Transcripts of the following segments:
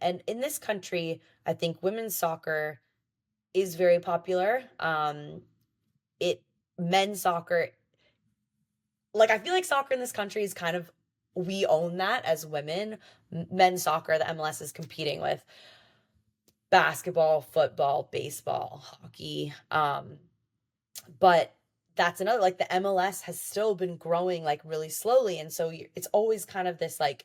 And in this country, I think women's soccer is very popular. It men's soccer, like I feel like soccer in this country is kind of, we own that as women. Men's soccer, the MLS is competing with basketball, football, baseball, hockey. But that's another, like the MLS has still been growing like really slowly. And so it's always kind of this like,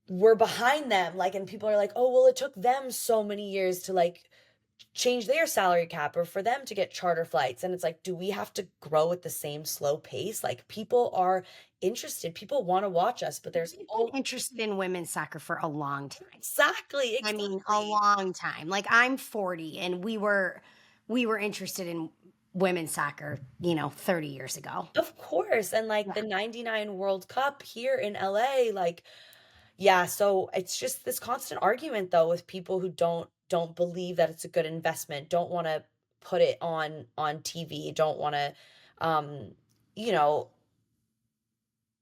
we're behind them. Like, and people are like, oh, well, it took them so many years to like change their salary cap or for them to get charter flights. And it's like, do we have to grow at the same slow pace? Like, people are interested, people want to watch us, but there's We've been all interested in women's soccer for a long time. exactly, I mean, a exactly. long time. Like I'm 40 and we were interested in women's soccer, 30 years ago. Of course. And like Yeah. the 99 World Cup here in LA, like, yeah, so it's just this constant argument though with people who don't believe that it's a good investment, don't want to put it on TV, don't want to um you know,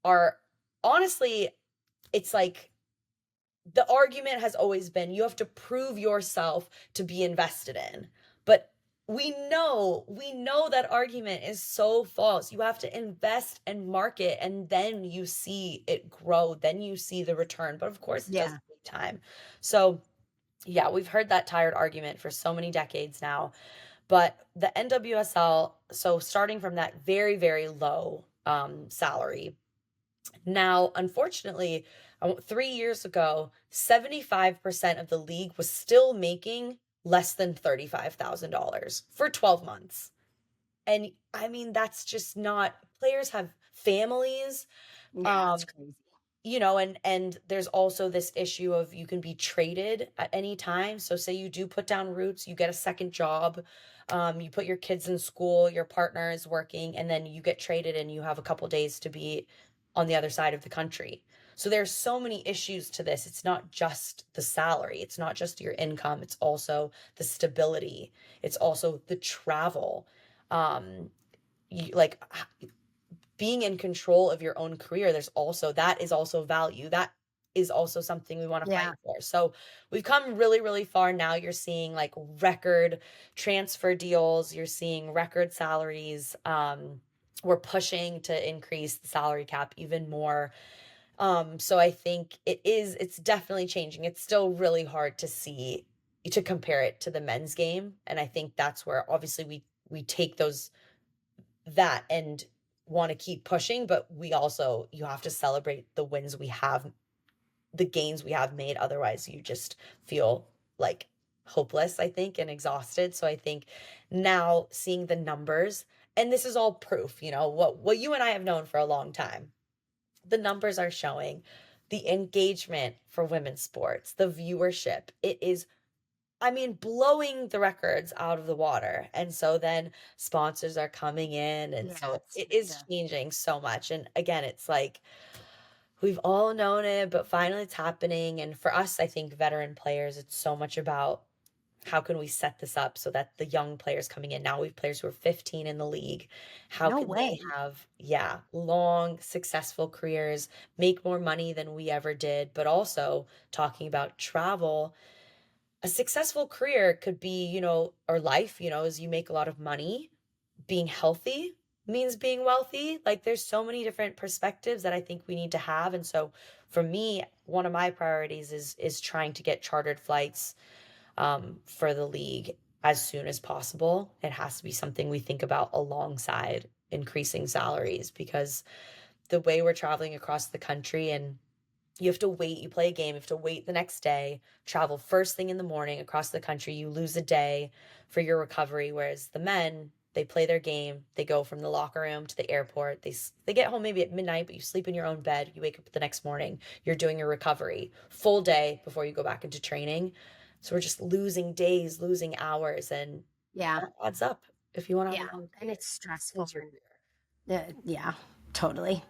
are honestly, it's like the argument has always been you have to prove yourself to be invested in. But we know that argument is so false. You have to invest and market and then you see it grow, then you see the return. But of course it does Yeah. take time. So, yeah, we've heard that tired argument for so many decades now. But the NWSL, so starting from that very, very low salary, now, unfortunately, 3 years ago, 75% of the league was still making less than $35,000 for 12 months. And I mean, that's just not, players have families, Yeah, it's um, crazy. and there's also this issue of you can be traded at any time. So say you do put down roots, you get a second job, you put your kids in school, your partner is working, and then you get traded and you have a couple days to be on the other side of the country. So there's so many issues to this. It's not just the salary, it's not just your income, it's also the stability, it's also the travel. Um, like being in control of your own career, there's also, that is also value. That is also something we want to fight Yeah. for. So we've come really, really far. Now you're seeing like record transfer deals, you're seeing record salaries. We're pushing to increase the salary cap even more. So I think it's definitely changing. It's still really hard to see, to compare it to the men's game. And I think that's where obviously we take those, that, and want to keep pushing, but we also, you have to celebrate the wins we have, the gains we have made. Otherwise, you just feel like hopeless, I think, and exhausted. So I think now seeing the numbers, and this is all proof, what you and I have known for a long time. The numbers are showing the engagement for women's sports, the viewership. It is, I mean, blowing the records out of the water. And so then sponsors are coming in. And Yeah, so it's it starting is to. changing so much. And again, it's like we've all known it, but finally it's happening. And for us, I think veteran players, it's so much about how can we set this up so that the young players coming in, now we have players who are 15 in the league, how No can they way. have, yeah, long, successful careers, make more money than we ever did, but also talking about travel. A successful career could be, or life, as you make a lot of money. Being healthy means being wealthy. Like there's so many different perspectives that I think we need to have. And so for me, one of my priorities is trying to get chartered flights for the league as soon as possible. It has to be something we think about alongside increasing salaries, because the way we're traveling across the country, and you have to wait, you play a game, you have to wait the next day, travel first thing in the morning across the country, you lose a day for your recovery. Whereas the men, they play their game, they go from the locker room to the airport, they get home maybe at midnight, but you sleep in your own bed, you wake up the next morning, you're doing your recovery full day before you go back into training. So we're just losing days, losing hours, and Yeah. that adds up if you want to have Yeah. a long And career. it's stressful. It's your career. Yeah, totally.